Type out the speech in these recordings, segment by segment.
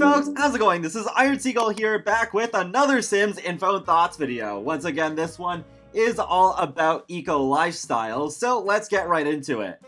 folks, how's it going? This is Iron Seagull here, back with another Sims Info and Thoughts video. Once again, this one is all about eco-lifestyle, so let's get right into it.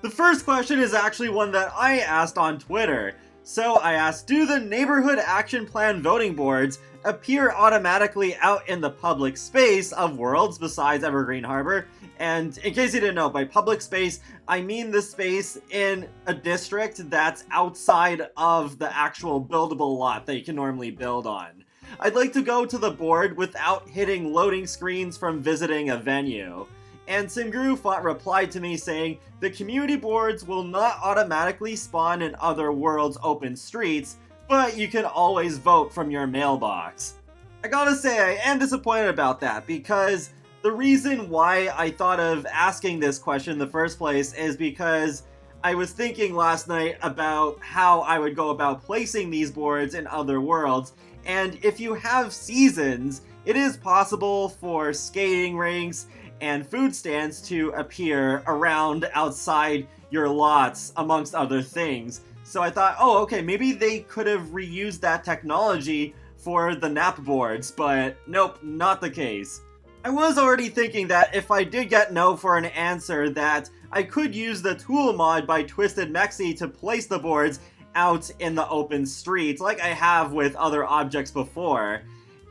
The first question is actually one that I asked on Twitter. So I asked, do the Neighborhood Action Plan voting boards appear automatically out in the public space of worlds besides Evergreen Harbor? And in case you didn't know, by public space, I mean the space in a district that's outside of the actual buildable lot that you can normally build on. I'd like to go to the board without hitting loading screens from visiting a venue. And SimGuruFont replied to me saying, the community boards will not automatically spawn in other worlds' open streets, but you can always vote from your mailbox. I gotta say, I am disappointed about that, because the reason why I thought of asking this question in the first place is because I was thinking last night about how I would go about placing these boards in other worlds, and if you have seasons, it is possible for skating rinks and food stands to appear around outside your lots, amongst other things. So I thought, oh, okay, maybe they could have reused that technology for the N.A.P boards, but nope, not the case. I was already thinking that if I did get no for an answer, that I could use the tool mod by Twisted Mexi to place the boards out in the open street, like I have with other objects before.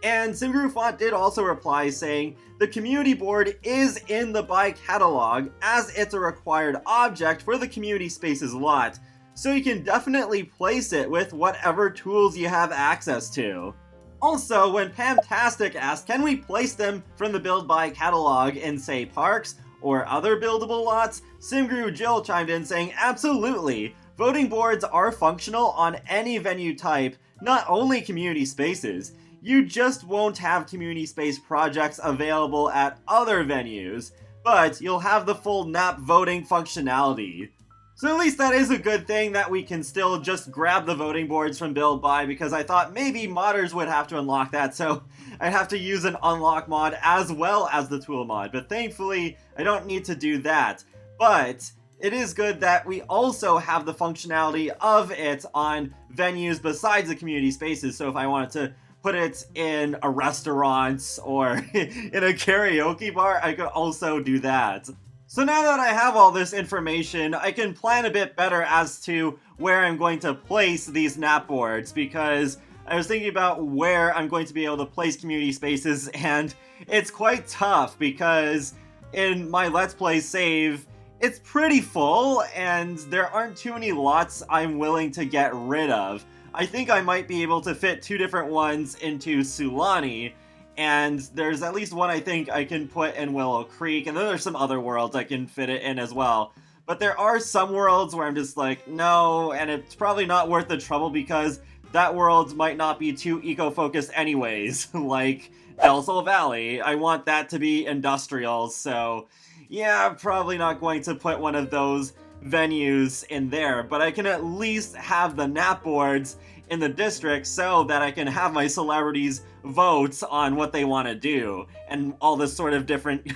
And SimGuruFont did also reply saying, the community board is in the buy catalog as it's a required object for the community spaces lot, so you can definitely place it with whatever tools you have access to. Also, when Pamtastic asked, can we place them from the build by catalog in, say, parks or other buildable lots, SimGuru Jill chimed in saying, absolutely! Voting boards are functional on any venue type, not only community spaces. You just won't have community space projects available at other venues, but you'll have the full N.A.P voting functionality. So at least that is a good thing that we can still just grab the voting boards from build by, because I thought maybe modders would have to unlock that, so I'd have to use an unlock mod as well as the tool mod, but thankfully I don't need to do that. But it is good that we also have the functionality of it on venues besides the community spaces, so if I wanted to put it in a restaurant or in a karaoke bar, I could also do that. So now that I have all this information, I can plan a bit better as to where I'm going to place these N.A.P boards, because I was thinking about where I'm going to be able to place community spaces, and it's quite tough because in my Let's Play save, it's pretty full and there aren't too many lots I'm willing to get rid of. I think I might be able to fit 2 different ones into Sulani, and there's at least one I think I can put in Willow Creek, and then there's some other worlds I can fit it in as well. But there are some worlds where I'm just like, no, and it's probably not worth the trouble because that world might not be too eco-focused anyways, like El Sol Valley. I want that to be industrial, so yeah, I'm probably not going to put one of those venues in there, but I can at least have the N.A.P boards in the district so that I can have my celebrities vote on what they want to do, and all this sort of different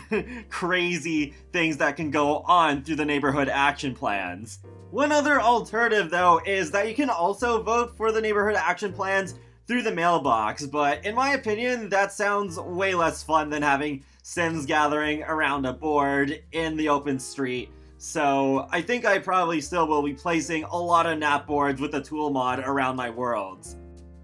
crazy things that can go on through the neighborhood action plans. One other alternative though is that you can also vote for the neighborhood action plans through the mailbox, but in my opinion that sounds way less fun than having Sims gathering around a board in the open street. So I think I probably still will be placing a lot of N.A.P boards with the tool mod around my worlds.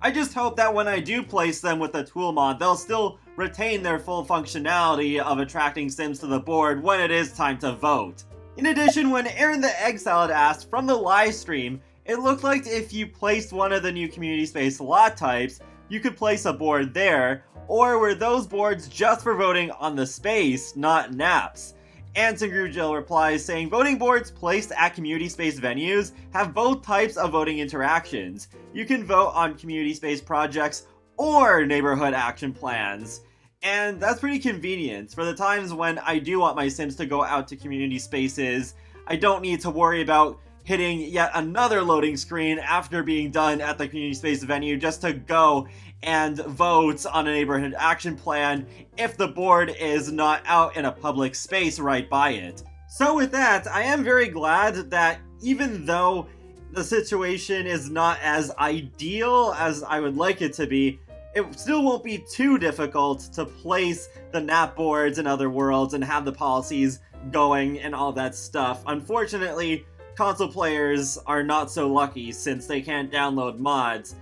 I just hope that when I do place them with the tool mod, they'll still retain their full functionality of attracting Sims to the board when it is time to vote. In addition, when Aaron the Egg Salad asked from the live stream, it looked like if you placed one of the new community space lot types, you could place a board there, or were those boards just for voting on the space, not N.A.Ps? And SimGuru Jill replies saying, voting boards placed at community space venues have both types of voting interactions. You can vote on community space projects or neighborhood action plans. And that's pretty convenient. For the times when I do want my Sims to go out to community spaces, I don't need to worry about hitting yet another loading screen after being done at the community space venue just to go and vote on a neighborhood action plan if the board is not out in a public space right by it. So with that, I am very glad that even though the situation is not as ideal as I would like it to be, it still won't be too difficult to place the N.A.P boards in other worlds and have the policies going and all that stuff. Unfortunately, console players are not so lucky since they can't download mods,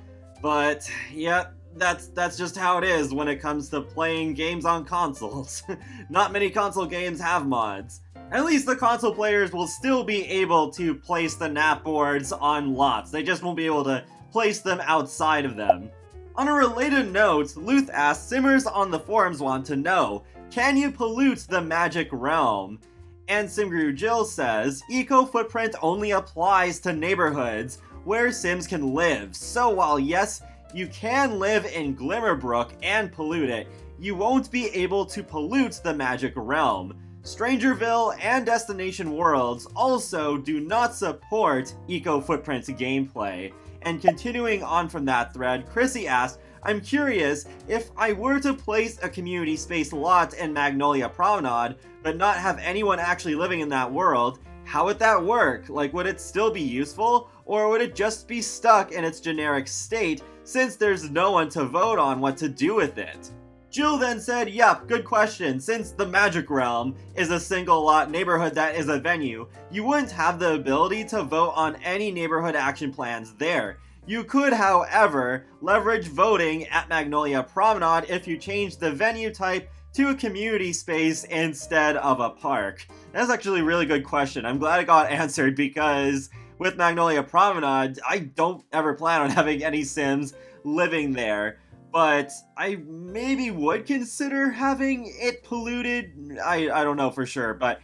but yeah, that's just how it is when it comes to playing games on consoles. Not many console games have mods. At least the console players will still be able to place the N.A.P boards on lots, they just won't be able to place them outside of them. On a related note, Luth asks, Simmers on the forums want to know, can you pollute the magic realm? And Simgru Jill says, eco-footprint only applies to neighborhoods where Sims can live, so while yes, you can live in Glimmerbrook and pollute it, you won't be able to pollute the magic realm. Strangerville and Destination Worlds also do not support eco-footprint gameplay. And continuing on from that thread, Chrissy asked, I'm curious, if I were to place a community space lot in Magnolia Promenade, but not have anyone actually living in that world, how would that work? Like, would it still be useful? Or would it just be stuck in its generic state, since there's no one to vote on what to do with it? Jill then said, yep, good question. Since the Magic Realm is a single lot neighborhood that is a venue, you wouldn't have the ability to vote on any neighborhood action plans there. You could, however, leverage voting at Magnolia Promenade if you change the venue type to a community space instead of a park. That's actually a really good question. I'm glad it got answered because with Magnolia Promenade, I don't ever plan on having any Sims living there. But I maybe would consider having it polluted. I don't know for sure, but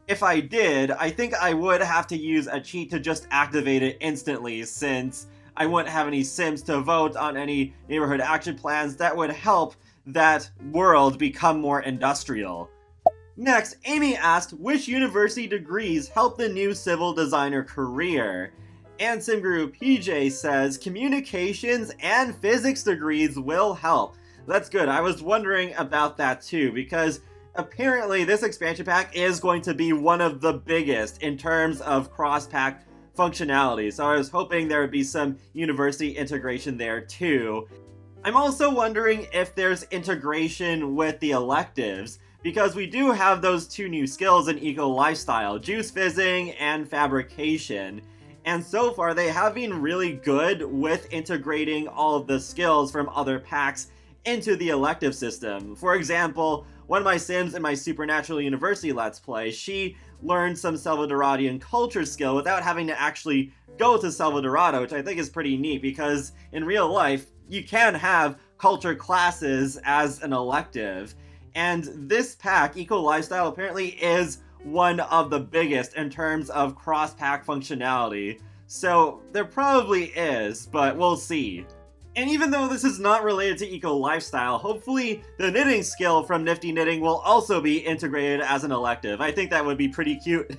if I did, I think I would have to use a cheat to just activate it instantly, since I wouldn't have any Sims to vote on any neighborhood action plans that would help that world become more industrial. Next, Amy asked, which university degrees help the new civil designer career? And Simguru PJ says, communications and physics degrees will help. That's good. I was wondering about that too, because apparently this expansion pack is going to be one of the biggest in terms of cross-pack functionality, so I was hoping there would be some university integration there too. I'm also wondering if there's integration with the electives, because we do have those two new skills in Eco Lifestyle, Juice Fizzing and Fabrication. And so far, they have been really good with integrating all of the skills from other packs into the elective system. For example, one of my Sims in my Supernatural University Let's Play, she learned some Salvadoradian culture skill without having to actually go to Salvadorado, which I think is pretty neat, because in real life, you can have culture classes as an elective. And this pack, Eco Lifestyle, apparently is one of the biggest in terms of cross-pack functionality. So there probably is, but we'll see. And even though this is not related to Eco Lifestyle, hopefully the knitting skill from Nifty Knitting will also be integrated as an elective. I think that would be pretty cute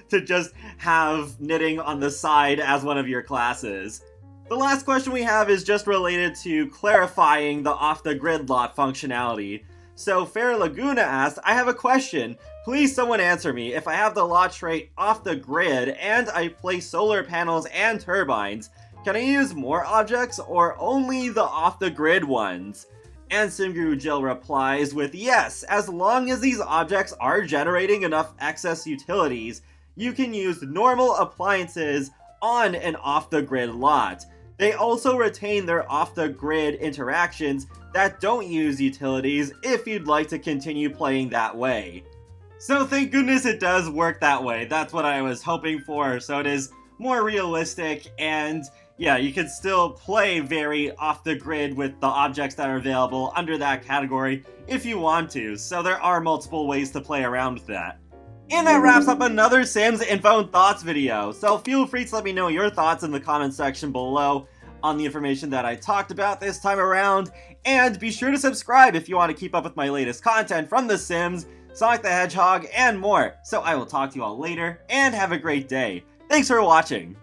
to just have knitting on the side as one of your classes. The last question we have is just related to clarifying the off-the-grid lot functionality. So Fair Laguna asked, I have a question. Please someone answer me. If I have the lot trait off the grid and I place solar panels and turbines, can I use more objects or only the off the grid ones? And Simguru Jill replies with yes, as long as these objects are generating enough excess utilities, you can use normal appliances on an off the grid lot. They also retain their off the grid interactions that don't use utilities if you'd like to continue playing that way. So thank goodness it does work that way. That's what I was hoping for, so it is more realistic, and yeah, you can still play very off the grid with the objects that are available under that category if you want to, so there are multiple ways to play around with that. And that wraps up another Sims Info and Thoughts video, so feel free to let me know your thoughts in the comment section below on the information that I talked about this time around, and be sure to subscribe if you want to keep up with my latest content from The Sims, Sonic the Hedgehog, and more. So I will talk to you all later, and have a great day. Thanks for watching!